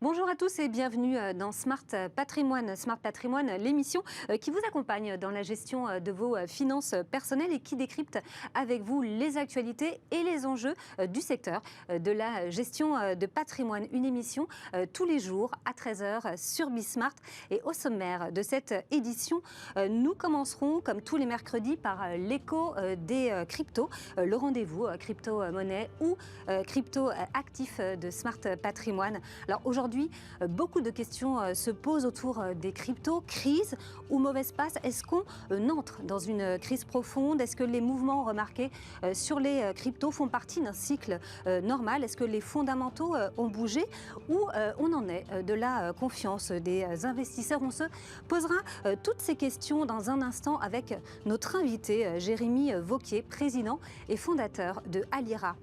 Bonjour à tous et bienvenue dans Smart Patrimoine. Smart Patrimoine, l'émission qui vous accompagne dans la gestion de vos finances personnelles et qui décrypte avec vous les actualités et les enjeux du secteur de la gestion de patrimoine. Une émission tous les jours à 13 heures sur Bismart. Et au sommaire de cette édition, nous commencerons comme tous les mercredis par l'écho des cryptos, le rendez-vous crypto-monnaie ou crypto-actifs de Smart Patrimoine. Alors aujourd'hui, beaucoup de questions se posent autour des cryptos. Crise ou mauvaise passe? Est-ce qu'on entre dans une crise profonde? Est-ce que les mouvements remarqués sur les cryptos font partie d'un cycle normal? Est-ce que les fondamentaux ont bougé? Ou on en est de la confiance des investisseurs? On se posera toutes ces questions dans un instant avec notre invité Jérémy Vauquier, président et fondateur de Alira.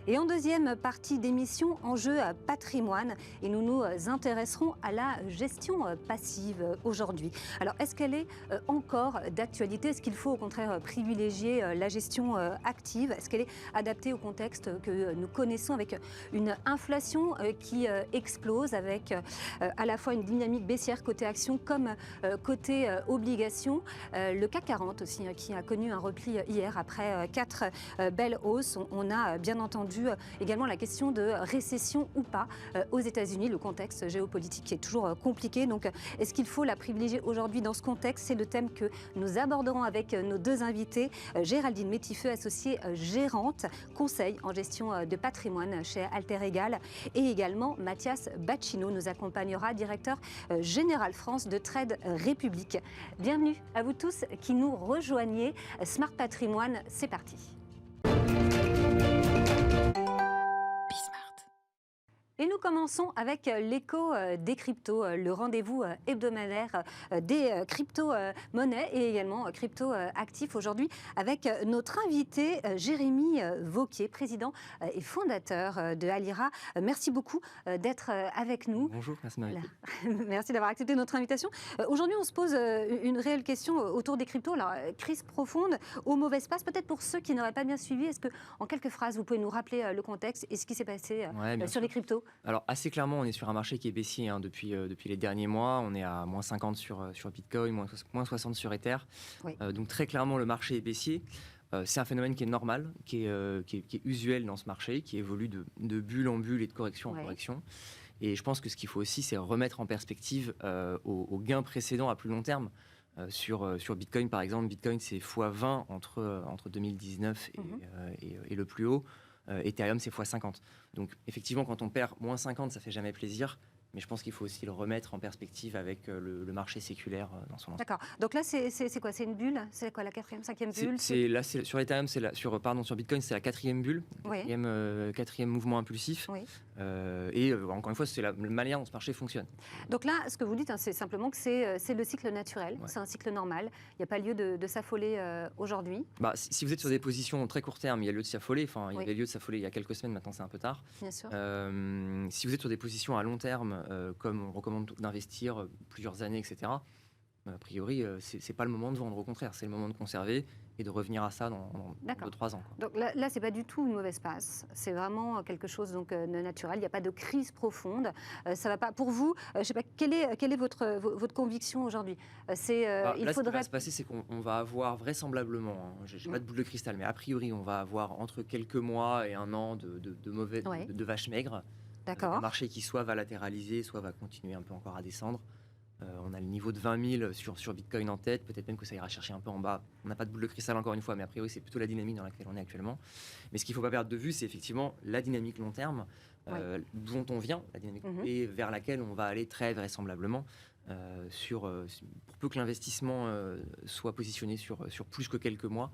Et en deuxième partie d'émission, enjeu patrimoine, et nous nous intéresserons à la gestion passive aujourd'hui. Alors, est-ce qu'elle est encore d'actualité? Est-ce qu'il faut au contraire privilégier la gestion active? Est-ce qu'elle est adaptée au contexte que nous connaissons avec une inflation qui explose, avec à la fois une dynamique baissière côté action comme côté obligation? Le CAC 40 aussi qui a connu un repli hier après 4 belles hausses. On a bien entendu également la question de récession ou pas aux États-Unis, le contexte géopolitique qui est toujours compliqué. Donc, est-ce qu'il faut la privilégier aujourd'hui dans ce contexte? C'est le thème que nous aborderons avec nos deux invités. Géraldine Métifeux, associée gérante, conseil en gestion de patrimoine chez Alter Egal, et également Mathias Bacchino nous accompagnera, directeur général France de Trade République. Bienvenue à vous tous qui nous rejoignez. Smart Patrimoine, c'est parti. Et nous commençons avec l'écho des cryptos, le rendez-vous hebdomadaire des crypto-monnaies et également crypto-actifs aujourd'hui avec notre invité Jérémy Vauquier, président et fondateur de Alira. Merci beaucoup d'être avec nous. Bonjour, merci Marie. Merci d'avoir accepté notre invitation. Aujourd'hui, on se pose une réelle question autour des cryptos. Alors, crise profonde ou mauvaise passe? Peut-être pour ceux qui n'auraient pas bien suivi, est-ce que, en quelques phrases, vous pouvez nous rappeler le contexte et ce qui s'est passé sur les cryptos? Alors, assez clairement, on est sur un marché qui est baissier depuis les derniers mois. On est à moins 50 sur Bitcoin, moins 60 sur Ether. Oui. Donc, très clairement, le marché est baissier. C'est un phénomène qui est normal, qui est usuel dans ce marché, qui évolue de bulle en bulle et de correction en correction. Et je pense que ce qu'il faut aussi, c'est remettre en perspective aux gains précédents à plus long terme. Sur Bitcoin, par exemple, Bitcoin, c'est x20 entre 2019 et le plus haut. Ethereum, c'est x50. Donc, effectivement, quand on perd moins 50, ça fait jamais plaisir. Mais je pense qu'il faut aussi le remettre en perspective avec le marché séculaire dans son ensemble. D'accord. Donc là, c'est quoi? C'est une bulle? C'est quoi, la quatrième, cinquième bulle? Sur Ethereum, sur Bitcoin, c'est la quatrième bulle, quatrième mouvement impulsif. Oui. Et encore une fois, c'est la manière dont ce marché fonctionne. Donc là, ce que vous dites, c'est simplement que c'est le cycle naturel, c'est un cycle normal. Il n'y a pas lieu de s'affoler aujourd'hui. Si vous êtes sur des positions très court terme, il y a lieu de s'affoler. Enfin, il y avait lieu de s'affoler il y a quelques semaines, maintenant c'est un peu tard. Bien sûr. Si vous êtes sur des positions à long terme, comme on recommande d'investir plusieurs années, etc., a priori, c'est pas le moment de vendre. Au contraire, c'est le moment de conserver et de revenir à ça dans 2-3 ans. Donc là, c'est pas du tout une mauvaise passe. C'est vraiment quelque chose de naturel. Il n'y a pas de crise profonde. Ça va pas. Pour vous, je sais pas, quelle est votre conviction aujourd'hui? Ce qui va se passer, c'est qu'on va avoir vraisemblablement, j'ai pas de boule de cristal, mais a priori, on va avoir entre quelques mois et un an de vaches maigres. Un marché qui soit va latéraliser, soit va continuer un peu encore à descendre. On a le niveau de 20 000 sur Bitcoin en tête, peut-être même que ça ira chercher un peu en bas. On n'a pas de boule de cristal encore une fois, mais a priori c'est plutôt la dynamique dans laquelle on est actuellement. Mais ce qu'il ne faut pas perdre de vue, c'est effectivement la dynamique long terme dont on vient, la dynamique et vers laquelle on va aller très vraisemblablement. Pour peu que l'investissement soit positionné sur plus que quelques mois,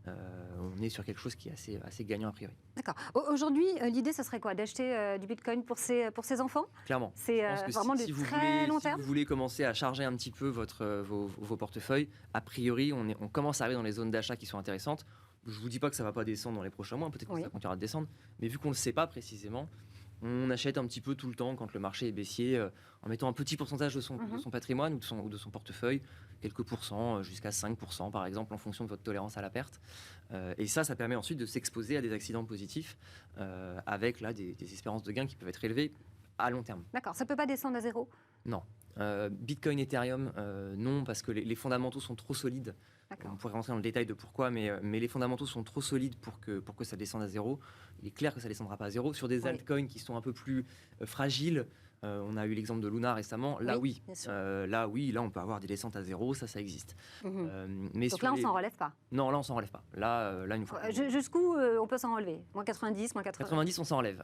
on est sur quelque chose qui est assez gagnant a priori. D'accord. Aujourd'hui, l'idée, ça serait quoi? D'acheter du Bitcoin pour ses enfants? Clairement. C'est vraiment si de très long terme. Si vous voulez commencer à charger un petit peu vos portefeuilles, a priori, on commence à arriver dans les zones d'achat qui sont intéressantes. Je ne vous dis pas que ça ne va pas descendre dans les prochains mois, peut-être que ça continuera de descendre, mais vu qu'on ne le sait pas précisément, on achète un petit peu tout le temps quand le marché est baissier, en mettant un petit pourcentage de son patrimoine ou de son portefeuille, quelques pourcents, jusqu'à 5% par exemple, en fonction de votre tolérance à la perte. Et ça permet ensuite de s'exposer à des accidents positifs, avec là, des espérances de gains qui peuvent être élevées. à long terme. D'accord, ça ne peut pas descendre à zéro? Non. Bitcoin, Ethereum, non, parce que les fondamentaux sont trop solides. On pourrait rentrer dans le détail de pourquoi, mais les fondamentaux sont trop solides pour que ça descende à zéro. Il est clair que ça ne descendra pas à zéro. Sur des altcoins qui sont un peu plus fragiles, on a eu l'exemple de Luna récemment. Là, oui. Là, on peut avoir des descentes à zéro, ça existe. Mais donc là, on ne s'en relève pas? Non, là, on ne s'en relève pas. Là, une fois. Jusqu'où on peut s'en relever? Moins 90, moins 80? 90, on s'en relève.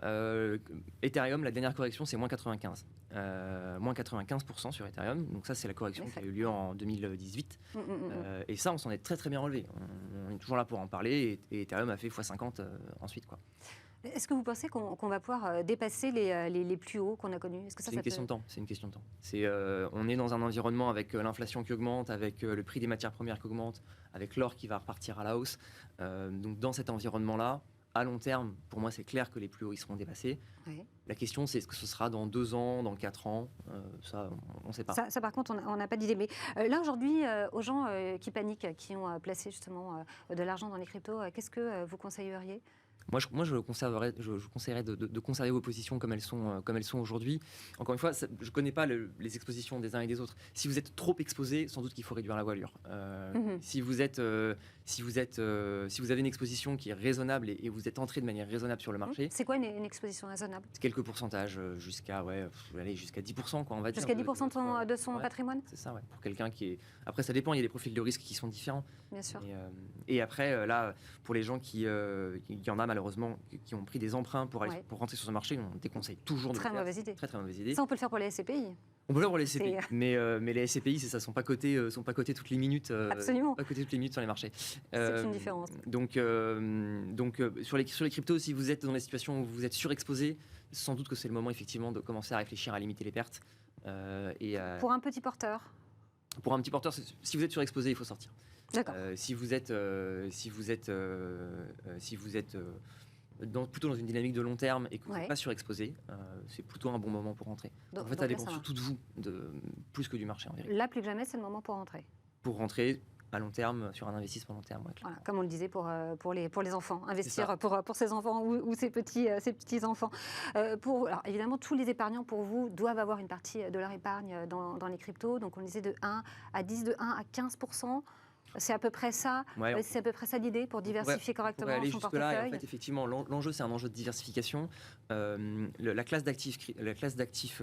Ethereum, la dernière correction, c'est moins 95. Moins 95% sur Ethereum. Donc ça, c'est la correction qui a eu lieu en 2018. Et ça, on s'en est très très bien relevé. On est toujours là pour en parler. Et Ethereum a fait x50 ensuite, quoi. Est-ce que vous pensez qu'on va pouvoir dépasser les plus hauts qu'on a connus? C'est une question de temps. C'est une question de temps. On est dans un environnement avec l'inflation qui augmente, avec le prix des matières premières qui augmente, avec l'or qui va repartir à la hausse. Donc dans cet environnement-là, à long terme, pour moi, c'est clair que les plus hauts ils seront dépassés. La question, c'est est-ce que ce sera dans 2 ans, dans 4 ans? Ça, on ne sait pas. Ça, par contre, on n'a pas d'idée. Mais là, aujourd'hui, aux gens qui paniquent, qui ont placé justement de l'argent dans les cryptos, qu'est-ce que vous conseilleriez? Moi, je conseillerais de conserver vos positions comme elles sont aujourd'hui. Encore une fois, je ne connais pas les expositions des uns et des autres. Si vous êtes trop exposé, sans doute qu'il faut réduire la voilure. Si vous avez une exposition qui est raisonnable et vous êtes entré de manière raisonnable sur le marché. C'est quoi une exposition raisonnable? Quelques pourcentages, jusqu'à 10%, quoi, on va dire. Jusqu'à 10% de son patrimoine? C'est ça, ouais. Pour quelqu'un qui est... Après, ça dépend, il y a des profils de risque qui sont différents. Bien sûr. Et après, là, pour les gens qui en a malheureusement, qui ont pris des emprunts pour rentrer sur ce marché, on déconseille toujours de le faire. Mauvaise idée. Très mauvaise idée. Ça, on peut le faire pour les SCPI. On peut le faire pour les SCPI, mais les SCPI, c'est ça, sont pas cotés toutes les minutes. Absolument. Pas cotés toutes les minutes sur les marchés. C'est une différence. Donc sur les cryptos, si vous êtes dans des situations où vous êtes surexposé, sans doute que c'est le moment effectivement de commencer à réfléchir à limiter les pertes. Pour un petit porteur. Pour un petit porteur, si vous êtes surexposé, il faut sortir. D'accord. Si vous êtes plutôt dans une dynamique de long terme et que vous n'êtes pas surexposé, c'est plutôt un bon moment pour rentrer. En fait, ça dépend surtout de vous, plus que du marché en vérité. Là, plus que jamais, c'est le moment pour rentrer. Pour rentrer à long terme, sur un investissement long terme. Voilà, comme on le disait pour les enfants, investir pour ses enfants ou ses petits-enfants. Alors, évidemment, tous les épargnants, pour vous, doivent avoir une partie de leur épargne dans les cryptos. Donc, on disait de 1 à 10, de 1 à 15%. C'est à peu près ça, c'est à peu près ça l'idée pour diversifier correctement son portefeuille. En fait, effectivement, l'enjeu, c'est un enjeu de diversification. La classe d'actifs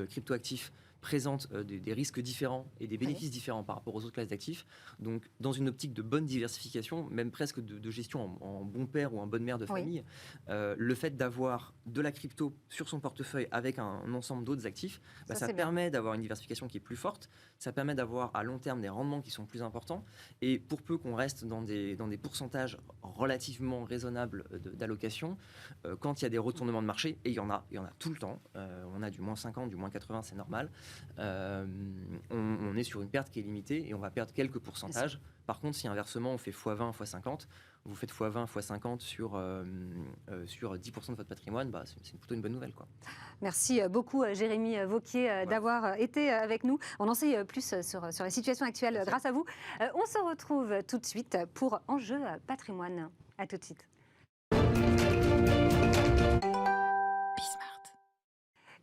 cryptoactifs présente des risques différents et des bénéfices différents par rapport aux autres classes d'actifs. Donc, dans une optique de bonne diversification, même presque de gestion en bon père ou en bonne mère de famille, le fait d'avoir de la crypto sur son portefeuille avec un ensemble d'autres actifs, ça permet d'avoir une diversification qui est plus forte, ça permet d'avoir à long terme des rendements qui sont plus importants. Et pour peu qu'on reste dans des pourcentages relativement raisonnables d'allocation, quand il y a des retournements de marché, et il y en a tout le temps, on a du moins 50, du moins 80, c'est normal, on est sur une perte qui est limitée et on va perdre quelques pourcentages. Par contre, si inversement on fait x20, x50, vous faites x20, x50 sur 10% de votre patrimoine, c'est plutôt une bonne nouvelle, quoi. Merci beaucoup Jérémy Vauquier d'avoir été avec nous. On en sait plus sur la situation actuelle grâce à vous. On se retrouve tout de suite pour Enjeu patrimoine. À tout de suite.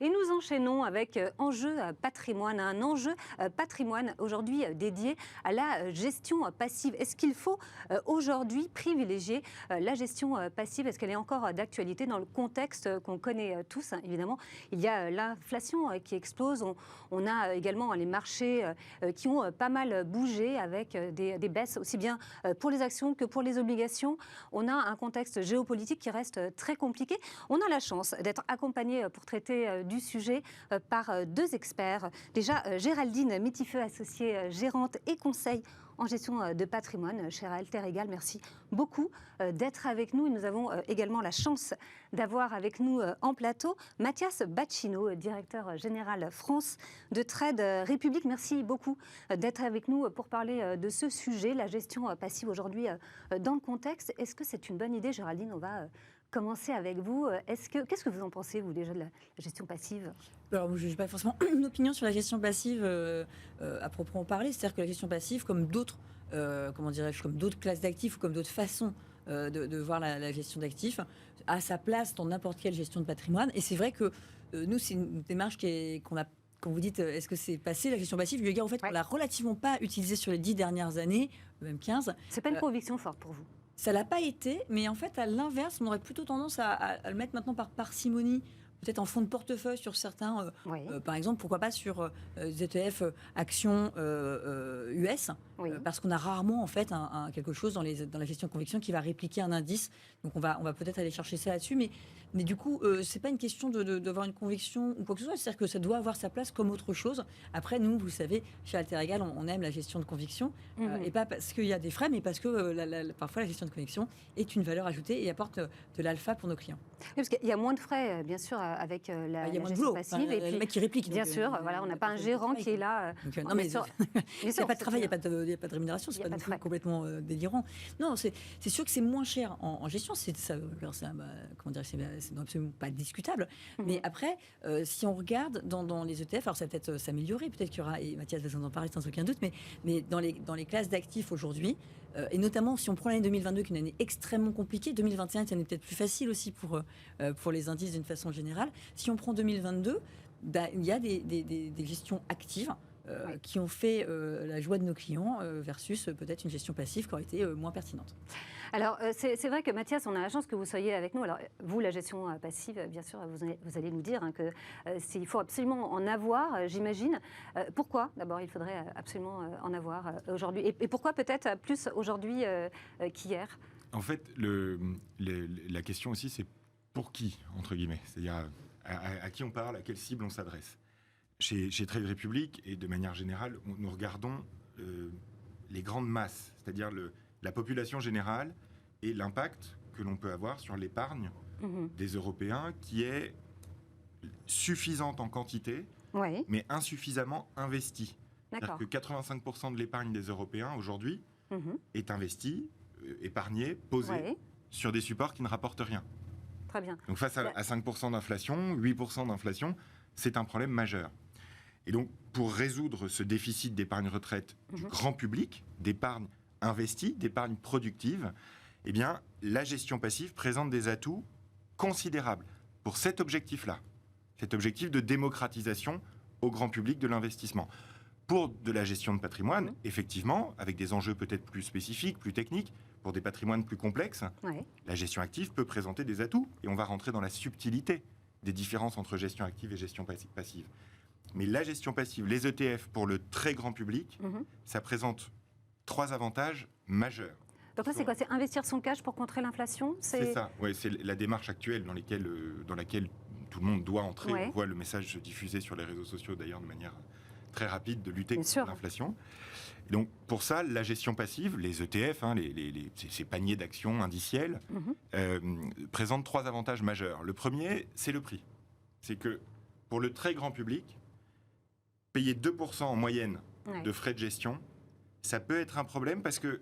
Et nous enchaînons avec Enjeu patrimoine, un enjeu patrimoine aujourd'hui dédié à la gestion passive. Est-ce qu'il faut aujourd'hui privilégier la gestion passive? Est-ce qu'elle est encore d'actualité dans le contexte qu'on connaît tous? Évidemment, il y a l'inflation qui explose. On a également les marchés qui ont pas mal bougé avec des baisses aussi bien pour les actions que pour les obligations. On a un contexte géopolitique qui reste très compliqué. On a la chance d'être accompagné pour traiter du sujet par 2 experts. Déjà, Géraldine Métifeux, associée gérante et conseil en gestion de patrimoine chez Alter Egal. Merci beaucoup d'être avec nous. Et nous avons également la chance d'avoir avec nous en plateau Mathias Bacchino, directeur général France de Trade République. Merci beaucoup d'être avec nous pour parler de ce sujet, la gestion passive aujourd'hui dans le contexte. Est-ce que c'est une bonne idée, Géraldine? On va commencer avec vous. Qu'est-ce que vous en pensez, vous, déjà, de la gestion passive? Alors, je n'ai pas forcément une opinion sur la gestion passive à proprement parler. C'est-à-dire que la gestion passive, comme d'autres, comme d'autres classes d'actifs ou comme d'autres façons de voir la gestion d'actifs, a sa place dans n'importe quelle gestion de patrimoine. Et c'est vrai que nous, c'est une démarche qu'on a. Quand vous dites est-ce que c'est passé, la gestion passive, en fait, on l'a relativement pas utilisée sur les 10 dernières années, même 15. C'est pas une conviction forte pour vous? Ça l'a pas été, mais en fait, à l'inverse, on aurait plutôt tendance à le mettre maintenant par parcimonie, peut-être en fonds de portefeuille sur certains, par exemple, pourquoi pas sur des ETF actions US, parce qu'on a rarement en fait quelque chose dans la gestion de conviction qui va répliquer un indice. Donc on va peut-être aller chercher ça là-dessus, mais du coup, c'est pas une question d'avoir une conviction ou quoi que ce soit, c'est-à-dire que ça doit avoir sa place comme autre chose. Après, nous, vous savez, chez Alter Egal, on aime la gestion de conviction, et pas parce qu'il y a des frais, mais parce que parfois la gestion de conviction est une valeur ajoutée et apporte de l'alpha pour nos clients. Oui, parce qu'il y a moins de frais, bien sûr, avec la gestion passive. Et puis, le mec qui réplique. Bien sûr, voilà, on n'a pas un gérant qui est là. Non, mais il n'y a pas de travail, il n'y a pas de rémunération, c'est pas de complètement délirant. Non, c'est sûr que c'est moins cher en gestion, comment dire, c'est absolument pas discutable. Mais après, si on regarde dans les ETF, alors ça va peut-être s'améliorer, peut-être qu'il y aura, et Mathias va en parler sans aucun doute, mais dans les classes d'actifs aujourd'hui, et notamment si on prend l'année 2022 qui est une année extrêmement compliquée, 2021 est une année peut-être plus facile aussi pour les indices d'une façon générale. Si on prend 2022, il y a des gestions actives qui ont fait la joie de nos clients versus peut-être une gestion passive qui aurait été moins pertinente. Alors, c'est vrai que Mathias, on a la chance que vous soyez avec nous. Alors, vous, la gestion passive, bien sûr, vous allez nous dire qu'il faut absolument en avoir, j'imagine. Pourquoi, d'abord, il faudrait absolument en avoir aujourd'hui? Et pourquoi peut-être plus aujourd'hui qu'hier? En fait, la question aussi, c'est pour qui, entre guillemets? C'est-à-dire à qui on parle, à quelle cible on s'adresse? Chez Trade Republic, et de manière générale, nous regardons les grandes masses, c'est-à-dire la population générale et l'impact que l'on peut avoir sur l'épargne des Européens, qui est suffisante en quantité, mais insuffisamment investie. C'est-à-dire que 85% de l'épargne des Européens, aujourd'hui, est investie, épargnée, posée sur des supports qui ne rapportent rien. Très bien. Donc face à 5% d'inflation, 8% d'inflation, c'est un problème majeur. Et donc, pour résoudre ce déficit d'épargne retraite du grand public, d'épargne investie, d'épargne productive, eh bien, la gestion passive présente des atouts considérables pour cet objectif-là, cet objectif de démocratisation au grand public de l'investissement. Pour de la gestion de patrimoine, effectivement, avec des enjeux peut-être plus spécifiques, plus techniques, pour des patrimoines plus complexes, la gestion active peut présenter des atouts, et on va rentrer dans la subtilité des différences entre gestion active et gestion passive. Mais la gestion passive, les ETF pour le très grand public, ça présente 3 avantages majeurs. Donc là, c'est quoi? C'est investir son cash pour contrer l'inflation? C'est ça, c'est la démarche actuelle dans laquelle tout le monde doit entrer. On voit le message se diffuser sur les réseaux sociaux, d'ailleurs, de manière très rapide, de lutter contre l'inflation. Et donc, pour ça, la gestion passive, les ETF, ces paniers d'actions indiciels, présentent 3 avantages majeurs. Le premier, c'est le prix. C'est que pour le très grand public, payer 2% en moyenne de frais de gestion, ça peut être un problème parce que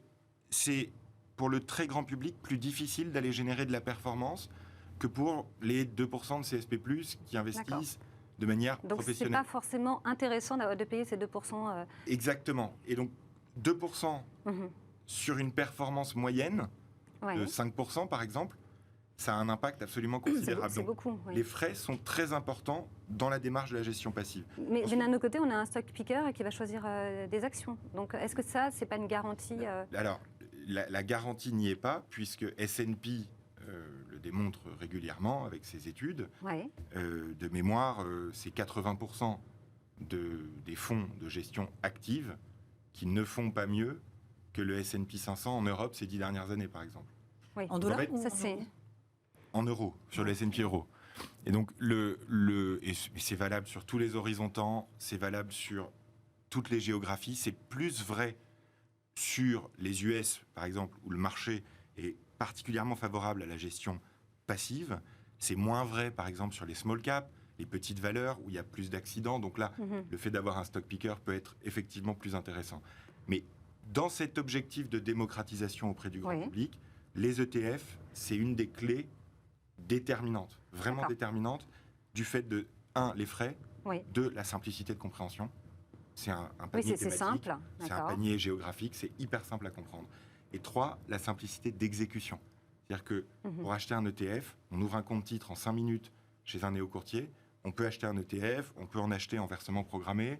c'est pour le très grand public plus difficile d'aller générer de la performance que pour les 2% de CSP+, qui investissent de manière professionnelle. Donc, c'est pas forcément intéressant de payer ces 2%. Exactement. Et donc, 2% sur une performance moyenne de 5%, par exemple, ça a un impact absolument considérable. C'est beaucoup. Les frais sont très importants dans la démarche de la gestion passive. Mais d'un autre côté, on a un stock picker qui va choisir des actions. Donc, est-ce que ça, c'est pas une garantie Alors, la garantie n'y est pas, puisque S&P le démontre régulièrement avec ses études. De mémoire, c'est 80% des fonds de gestion active qui ne font pas mieux que le S&P 500 en Europe ces 10 dernières années, par exemple. En dollars en euros, sur le S&P euro. Et donc, et c'est valable sur tous les horizons temps, c'est valable sur toutes les géographies. C'est plus vrai sur les US, par exemple, où le marché est particulièrement favorable à la gestion passive. C'est moins vrai, par exemple, sur les small caps, les petites valeurs, où il y a plus d'accidents. Donc là, le fait d'avoir un stock picker peut être effectivement plus intéressant. Mais dans cet objectif de démocratisation auprès du grand public, les ETF, c'est une des clés déterminante, vraiment déterminante, du fait de, 1, les frais, 2, la simplicité de compréhension. C'est un panier thématique, simple, c'est un panier géographique, c'est hyper simple à comprendre. Et 3, la simplicité d'exécution. C'est-à-dire que pour acheter un ETF, on ouvre un compte titre en 5 minutes chez un néo-courtier, On peut acheter un ETF, on peut en acheter en versement programmé.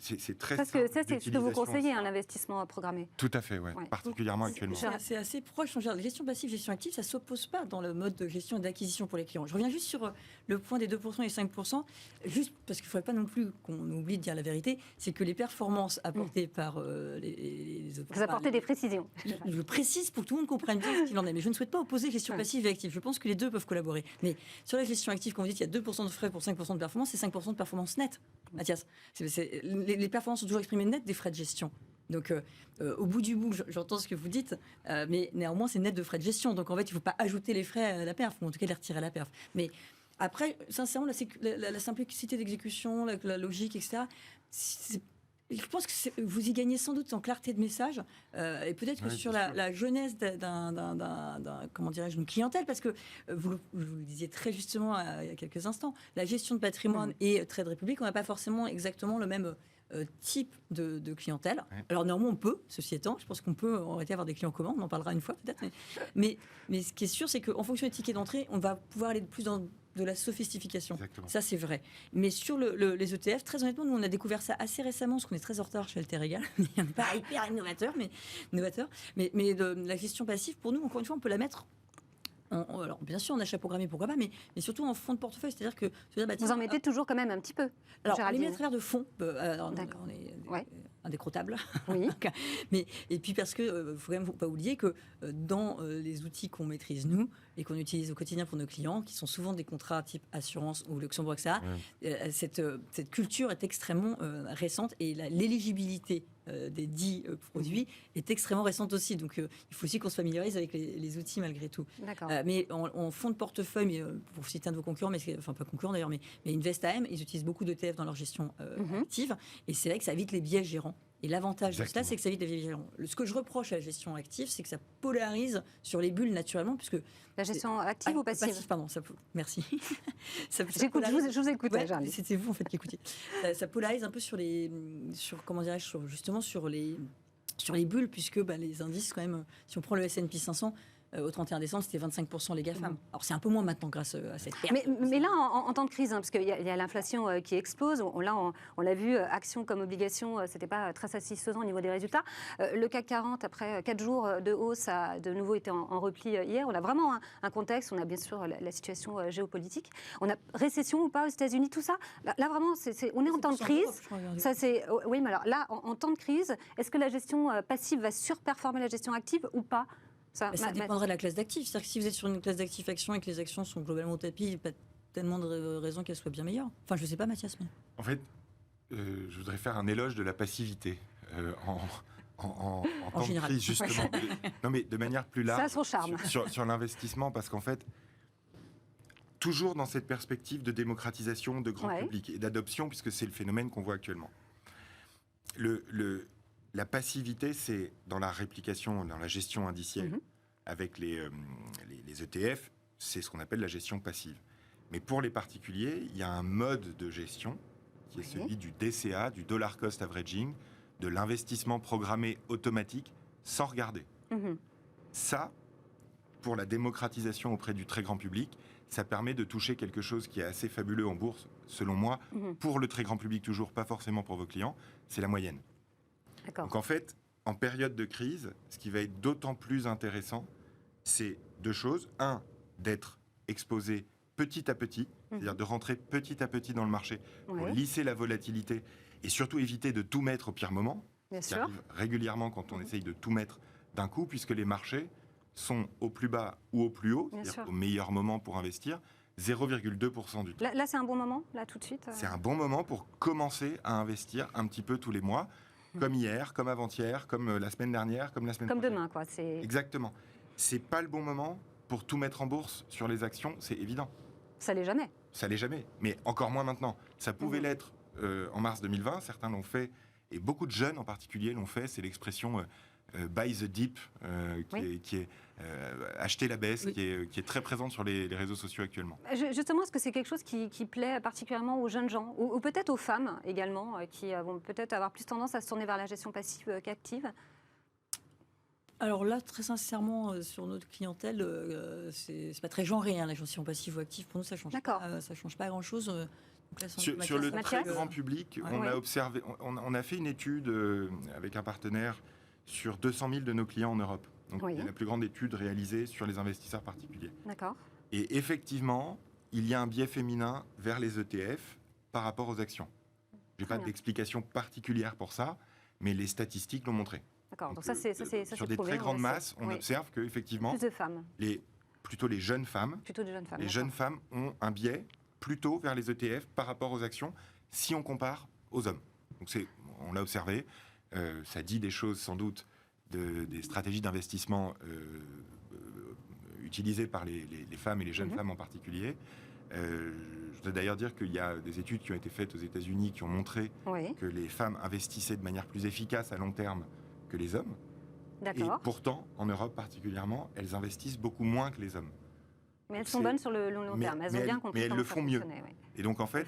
C'est très c'est ce que vous conseillez, l'investissement programmé. Tout à fait, particulièrement actuellement. C'est assez proche. La gestion passive, gestion active, ça ne s'oppose pas dans le mode de gestion et d'acquisition pour les clients. Je reviens juste sur le point des 2% et 5%, juste parce qu'il ne faudrait pas non plus qu'on oublie de dire la vérité, c'est que les performances apportées par les Vous apportez des précisions. Je précise pour que tout le monde comprenne bien ce qu'il en est, mais je ne souhaite pas opposer gestion passive et active. Je pense que les deux peuvent collaborer. Mais sur la gestion active, quand vous dites qu'il y a 2% de frais pour 5% de performance, c'est 5% de performance nette, Mathias. Les performances sont toujours exprimées nettes des frais de gestion. Donc, au bout du bout, j'entends ce que vous dites, mais néanmoins, c'est net de frais de gestion. Donc, en fait, il ne faut pas ajouter les frais à la perf, ou en tout cas les retirer à la perf. Mais après, sincèrement, la simplicité d'exécution, la logique, etc., je pense que vous y gagnez sans doute en clarté de message, et peut-être que sur la jeunesse d'une clientèle, parce que vous le disiez très justement il y a quelques instants, la gestion de patrimoine et Trade Republic, on n'a pas forcément exactement le même type de clientèle. Alors néanmoins, on peut, ceci étant, je pense qu'on peut en réalité avoir des clients communs, on en parlera une fois peut-être, mais ce qui est sûr, c'est qu'en fonction des tickets d'entrée, on va pouvoir aller plus dans de la sophistication. Exactement. Ça, c'est vrai. Mais sur les ETF, très honnêtement, nous, on a découvert ça assez récemment, parce qu'on est très en retard chez Alter Egal. On n'est pas hyper innovateur, mais la gestion passive, pour nous, encore une fois, on peut la mettre... alors, bien sûr, en achat programmé, pourquoi pas, mais surtout en fonds de portefeuille. C'est-à-dire que... vous en mettez toujours quand même un petit peu. Alors, on les met à travers de fonds. On est indécrottable. Oui. Et puis parce que, il ne faut quand même pas oublier que dans les outils qu'on maîtrise, nous, et qu'on utilise au quotidien pour nos clients, qui sont souvent des contrats type assurance ou Luxembourg, etc., cette culture est extrêmement récente et l'éligibilité des dits produits est extrêmement récente aussi. Donc, il faut aussi qu'on se familiarise avec les outils malgré tout. Mais en fonds de portefeuille, mais, pour citer un de vos concurrents, enfin pas concurrents d'ailleurs, mais InvestAM, ils utilisent beaucoup d'ETF dans leur gestion active. Et c'est vrai que ça évite les biais gérants. Et l'avantage de cela, c'est que ça évite les biais gérants. Ce que je reproche à la gestion active, c'est que ça polarise sur les bulles naturellement, puisque... La gestion active ou passive pardon, merci. Je vous écoute, Charlie. C'était vous en fait qui écoutiez. Ça polarise un peu sur les bulles, puisque les indices quand même, si on prend le S&P 500, au 31 décembre, c'était 25% les GAFAM. Alors c'est un peu moins maintenant grâce à cette perte. Mais là, en temps de crise, parce qu'il y a l'inflation qui explose, on l'a vu, actions comme obligations, c'était pas très satisfaisant au niveau des résultats. Le CAC 40, après 4 jours de hausse, a de nouveau été en repli hier. On a vraiment un contexte, on a bien sûr la situation géopolitique. On a récession ou pas aux États-Unis, tout ça. Là vraiment, on est en temps de crise. Oui, mais alors là, en temps de crise, est-ce que la gestion passive va surperformer la gestion active ou pas ? Ça dépendrait de la classe d'actifs. C'est-à-dire que si vous êtes sur une classe d'actifs actions et que les actions sont globalement au tapis, il n'y a pas tellement de raisons qu'elles soient bien meilleures. Enfin, je ne sais pas, Mathias. Mais... En fait, je voudrais faire un éloge de la passivité en temps de crise, justement. Non, mais de manière plus large. Ça a son charme. Sur l'investissement, parce qu'en fait, toujours dans cette perspective de démocratisation, de grand public et d'adoption, puisque c'est le phénomène qu'on voit actuellement. La passivité, c'est dans la réplication, dans la gestion indicielle, avec les ETF, c'est ce qu'on appelle la gestion passive. Mais pour les particuliers, il y a un mode de gestion qui est celui du DCA, du dollar cost averaging, de l'investissement programmé automatique sans regarder. Ça, pour la démocratisation auprès du très grand public, ça permet de toucher quelque chose qui est assez fabuleux en bourse, selon moi, pour le très grand public toujours, pas forcément pour vos clients, c'est la moyenne. Donc en fait, en période de crise, ce qui va être d'autant plus intéressant, c'est deux choses. Un, d'être exposé petit à petit, c'est-à-dire de rentrer petit à petit dans le marché pour lisser la volatilité et surtout éviter de tout mettre au pire moment. Ce qui arrive régulièrement quand on essaye de tout mettre d'un coup, puisque les marchés sont au plus bas ou au plus haut, c'est-à-dire au meilleur moment pour investir, 0,2% du temps. Là, c'est un bon moment, là, tout de suite C'est un bon moment pour commencer à investir un petit peu tous les mois. Comme hier, comme avant-hier, comme la semaine dernière, comme la semaine prochaine. Comme demain, quoi. Exactement. C'est pas le bon moment pour tout mettre en bourse sur les actions, c'est évident. Ça l'est jamais. Ça l'est jamais, mais encore moins maintenant. Ça pouvait l'être en mars 2020, certains l'ont fait, et beaucoup de jeunes en particulier l'ont fait. C'est l'expression buy the dip, qui est acheter la baisse, qui est très présente sur les réseaux sociaux actuellement. Justement, est-ce que c'est quelque chose qui plaît particulièrement aux jeunes gens, ou peut-être aux femmes également, qui vont peut-être avoir plus tendance à se tourner vers la gestion passive qu'active ? Alors là, très sincèrement, sur notre clientèle, c'est pas très genré, la gestion passive ou active. Pour nous, ça change pas grand-chose. Sur le très grand public, on a observé, on a fait une étude avec un partenaire sur 200 000 de nos clients en Europe. Donc, c'est la plus grande étude réalisée sur les investisseurs particuliers. D'accord. Et effectivement, il y a un biais féminin vers les ETF par rapport aux actions. Je n'ai pas d'explication particulière pour ça, mais les statistiques l'ont montré. D'accord, donc ça c'est sur des très grandes masses, on observe qu'effectivement, plus de femmes. Plutôt les jeunes femmes, les jeunes femmes ont un biais plutôt vers les ETF par rapport aux actions si on compare aux hommes. Donc on l'a observé, ça dit des choses sans doute des stratégies d'investissement utilisées par les femmes et les jeunes femmes en particulier. Je dois d'ailleurs dire qu'il y a des études qui ont été faites aux États-Unis qui ont montré que les femmes investissaient de manière plus efficace à long terme que les hommes. Et pourtant, en Europe particulièrement, elles investissent beaucoup moins que les hommes. Mais elles sont bonnes sur le long terme. Elles ont bien compris. Mais elles le font mieux. Et donc, en fait,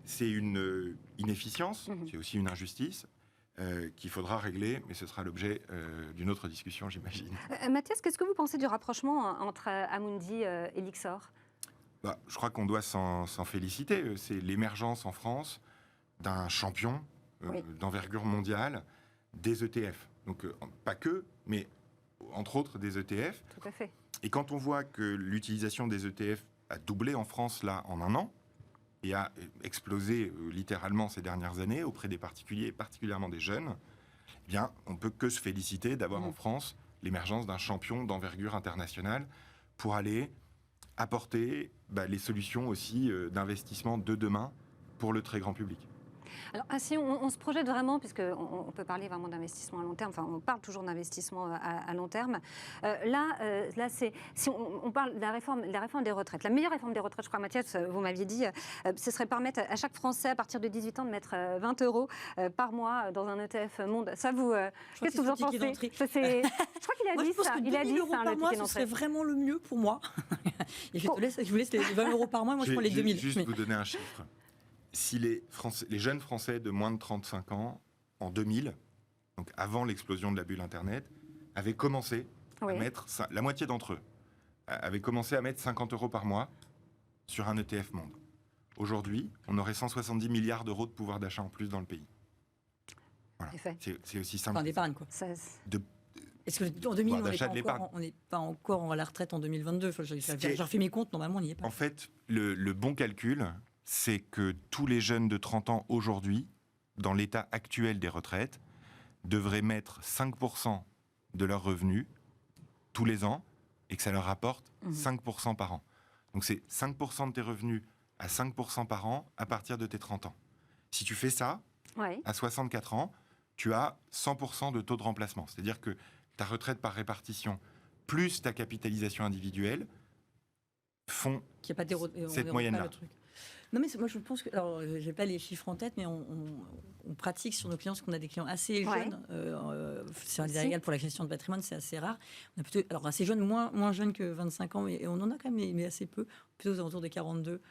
c'est une inefficience, c'est aussi une injustice qu'il faudra régler, mais ce sera l'objet d'une autre discussion, j'imagine. Mathias, qu'est-ce que vous pensez du rapprochement entre Amundi et Lyxor ? Je crois qu'on doit s'en féliciter. C'est l'émergence en France d'un champion d'envergure mondiale des ETF. Donc, pas que, mais entre autres des ETF. Tout à fait. Et quand on voit que l'utilisation des ETF a doublé en France, là, en un an, et a explosé littéralement ces dernières années auprès des particuliers, et particulièrement des jeunes, eh bien, on ne peut que se féliciter d'avoir en France l'émergence d'un champion d'envergure internationale pour aller apporter les solutions aussi d'investissement de demain pour le très grand public. Alors, si on se projette vraiment, puisqu'on peut parler vraiment d'investissement à long terme, enfin, on parle toujours d'investissement à long terme. Là si on parle de la réforme des retraites, la meilleure réforme des retraites, je crois, Mathias, vous m'aviez dit, ce serait permettre à chaque Français, à partir de 18 ans, de mettre 20 € par mois dans un ETF Monde. Ça, qu'est-ce que vous en pensez ? Je crois qu'il a dit ça. Il a dit ça, par mois, ce serait vraiment le mieux pour moi. Et je vous laisse les 20 € par mois, moi je prends les 2000. Juste vous donner un chiffre. Si les jeunes Français de moins de 35 ans, en 2000, donc avant l'explosion de la bulle Internet, avaient commencé à mettre, la moitié d'entre eux, avaient commencé à mettre 50 € par mois sur un ETF Monde. Aujourd'hui, on aurait 170 milliards d'euros de pouvoir d'achat en plus dans le pays. Voilà. C'est aussi simple. Enfin, d'épargne, quoi. Est-ce qu'en 2000, on n'est pas encore à la retraite en 2022 J'ai refait mes comptes, normalement, on n'y est pas. En fait, le bon calcul, c'est que tous les jeunes de 30 ans aujourd'hui, dans l'état actuel des retraites, devraient mettre 5% de leurs revenus tous les ans et que ça leur rapporte 5% par an. Donc c'est 5% de tes revenus à 5% par an à partir de tes 30 ans. Si tu fais ça, à 64 ans, tu as 100% de taux de remplacement. C'est-à-dire que ta retraite par répartition plus ta capitalisation individuelle font cette moyenne-là. Non, mais moi je pense que, alors je n'ai pas les chiffres en tête, mais on pratique sur nos clients, parce qu'on a des clients assez jeunes. C'est un idéal pour la gestion de patrimoine, c'est assez rare. On a plutôt, alors assez jeunes, moins jeunes que 25 ans, et on en a quand même, mais assez peu, plutôt aux alentours de 42.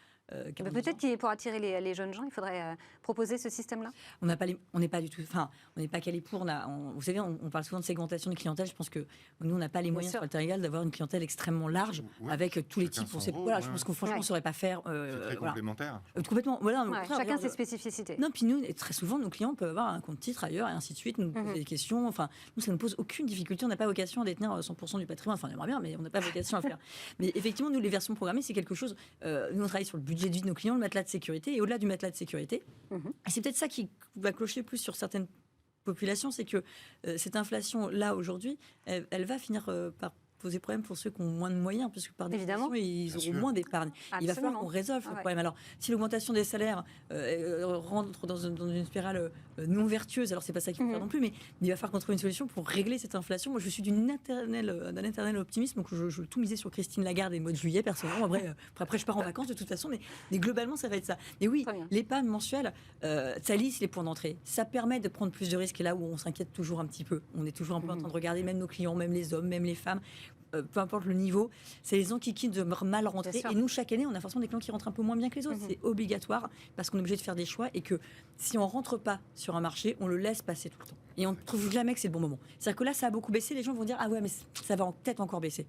Peut-être que pour attirer les jeunes gens, il faudrait proposer ce système-là. On n'est pas du tout, enfin, on n'est pas calé pour. Vous savez, on parle souvent de segmentation de clientèle. Je pense que nous, on n'a pas les moyens sur Alter d'avoir une clientèle extrêmement large avec tous les types. Je pense qu'on franchement, on ne saurait pas faire. C'est très complémentaire. Complètement. Voilà. Chacun ses spécificités. Non, puis nous, très souvent, nos clients peuvent avoir un compte titre ailleurs et ainsi de suite, nous poser des questions. Enfin, nous, ça ne pose aucune difficulté. On n'a pas vocation à détenir 100% du patrimoine. Enfin, on aimerait bien, mais on n'a pas vocation à faire. Mais effectivement, nous, les versions programmées, c'est quelque chose. Nous, on travaille sur le budget de vie de nos clients, le matelas de sécurité, et au-delà du matelas de sécurité. Et c'est peut-être ça qui va clocher plus sur certaines populations, c'est que cette inflation-là, aujourd'hui, elle va finir par poser problème pour ceux qui ont moins de moyens, parce que par définition, ils auront moins d'épargne. Il va falloir qu'on résolve ce problème. Alors, si l'augmentation des salaires rentre dans une spirale non vertueuse, alors c'est pas ça qu'il faut faire non plus, mais il va falloir qu'on trouve une solution pour régler cette inflation. Moi, je suis d'un éternel optimisme, donc je vais tout miser sur Christine Lagarde et le mois de juillet, personnellement. Après, je pars en vacances de toute façon, mais globalement, ça va être ça. Et oui, l'épargne mensuelle, ça lisse les points d'entrée. Ça permet de prendre plus de risques, et là où on s'inquiète toujours un petit peu. On est toujours un peu en train de regarder, même nos clients, même les hommes, même les femmes. peu importe le niveau, c'est les enquiquines de mal rentrer. Et nous, chaque année, on a forcément des clients qui rentrent un peu moins bien que les autres. C'est obligatoire parce qu'on est obligé de faire des choix et que si on rentre pas sur un marché, on le laisse passer tout le temps. Et on ne trouve jamais que c'est le bon moment. C'est-à-dire que là, ça a beaucoup baissé. Les gens vont dire ah ouais, mais ça va peut-être encore baisser.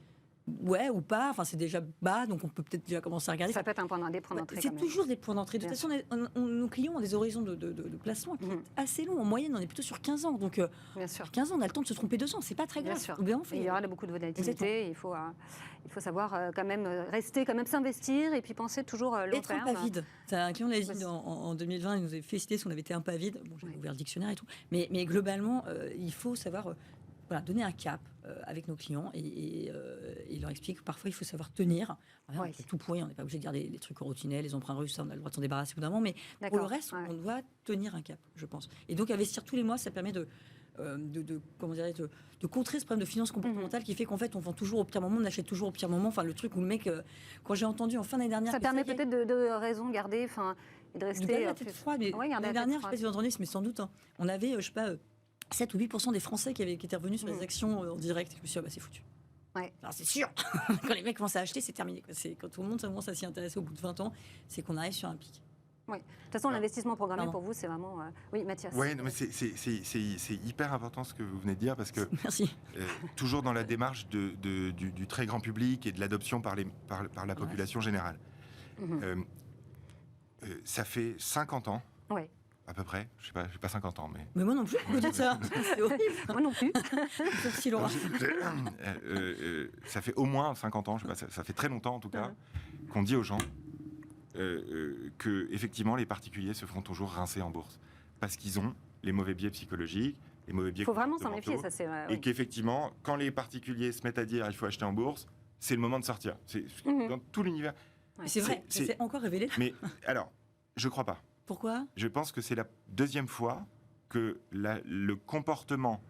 Ouais ou pas, enfin c'est déjà bas, donc on peut peut-être déjà commencer à regarder. Ça peut être un point d'entrée. C'est toujours des points d'entrée. De toute façon, nos clients ont des horizons de placement qui est assez long. En moyenne, on est plutôt sur 15 ans. Donc, 15 ans, on a le temps de se tromper 2 ans. C'est pas très grave. Il y aura beaucoup de volatilité. Il faut savoir quand même rester, quand même s'investir et puis penser toujours long terme. Être un pas vide. Un client l'a dit en 2020, il nous avait félicité si on avait été un pas vide. Bon, j'ai ouvert le dictionnaire et tout. Mais globalement, il faut savoir... donner un cap avec nos clients et leur expliquer que parfois il faut savoir tenir. On peut tout pourrir, on n'est pas obligé de dire les trucs routiniers, les emprunts russes, on a le droit de s'en débarrasser au bout d'un moment, mais pour le reste, on doit tenir un cap, je pense. Et donc investir tous les mois, ça permet de contrer ce problème de finance comportementale qui fait qu'en fait on vend toujours au pire moment, on achète toujours au pire moment. Enfin le truc où le mec, quand j'ai entendu en fin d'année dernière, ça permet peut-être de raison garder, et de rester la tête froide. L'année dernière, je ne sais pas si vous entendez, mais sans doute, on avait, 7 ou 8% des Français qui étaient revenus sur les actions en direct. Je me suis dit, c'est foutu. Alors c'est sûr, quand les mecs commencent à acheter, c'est terminé. C'est quand tout le monde commence à s'y intéresser au bout de 20 ans, c'est qu'on arrive sur un pic. Oui. De toute façon, l'investissement programmé pour vous, c'est vraiment... Oui, Mathias. Oui, mais c'est hyper important ce que vous venez de dire, parce que merci. Toujours dans la démarche du très grand public et de l'adoption par la population générale. Ça fait 50 ans. Oui. À peu près, je sais pas 50 ans, mais... Mais moi non plus, vous dites ça, c'est horrible. Moi non plus. Merci Laura. Ça fait au moins 50 ans, je sais pas, ça fait très longtemps en tout cas, qu'on dit aux gens que effectivement les particuliers se font toujours rincer en bourse. Parce qu'ils ont les mauvais biais psychologiques, les mauvais biais comportementaux. Il faut vraiment s'en méfier, ça c'est vrai. Et qu'effectivement, quand les particuliers se mettent à dire il faut acheter en bourse, c'est le moment de sortir. C'est dans tout l'univers. C'est vrai, c'est encore révélé. Mais alors, je crois pas. Pourquoi ? Je pense que c'est la deuxième fois que le comportement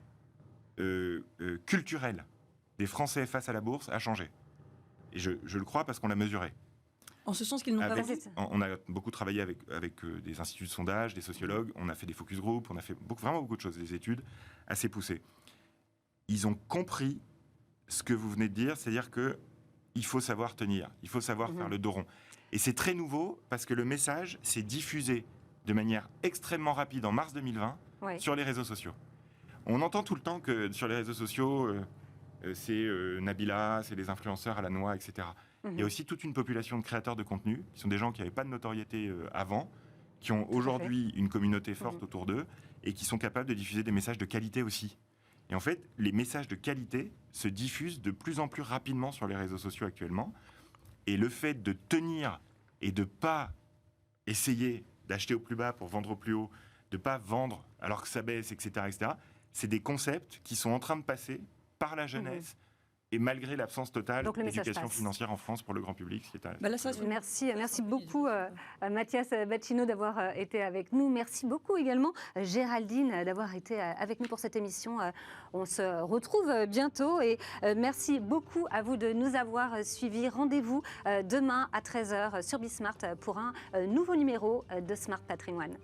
culturel des Français face à la bourse a changé. Et je le crois parce qu'on l'a mesuré. En ce sens qu'ils n'ont pas avancé. On a beaucoup travaillé avec des instituts de sondage, des sociologues, on a fait des focus group, on a fait vraiment beaucoup de choses, des études assez poussées. Ils ont compris ce que vous venez de dire, c'est-à-dire qu'il faut savoir tenir, il faut savoir faire le dos rond. Et c'est très nouveau parce que le message s'est diffusé de manière extrêmement rapide en mars 2020 sur les réseaux sociaux. On entend tout le temps que sur les réseaux sociaux, c'est Nabila, c'est les influenceurs à la noix, etc. Il y a aussi toute une population de créateurs de contenu qui sont des gens qui n'avaient pas de notoriété avant, qui ont aujourd'hui une communauté forte autour d'eux et qui sont capables de diffuser des messages de qualité aussi. Et en fait, les messages de qualité se diffusent de plus en plus rapidement sur les réseaux sociaux actuellement. Et le fait de tenir et de ne pas essayer d'acheter au plus bas pour vendre au plus haut, de ne pas vendre alors que ça baisse, etc., c'est des concepts qui sont en train de passer par la jeunesse et malgré l'absence totale d'éducation financière en France pour le grand public. Merci beaucoup Mathias Bacchino d'avoir été avec nous. Merci beaucoup également Géraldine d'avoir été avec nous pour cette émission. On se retrouve bientôt et merci beaucoup à vous de nous avoir suivis. Rendez-vous demain à 13h sur Bismart pour un nouveau numéro de Smart Patrimoine.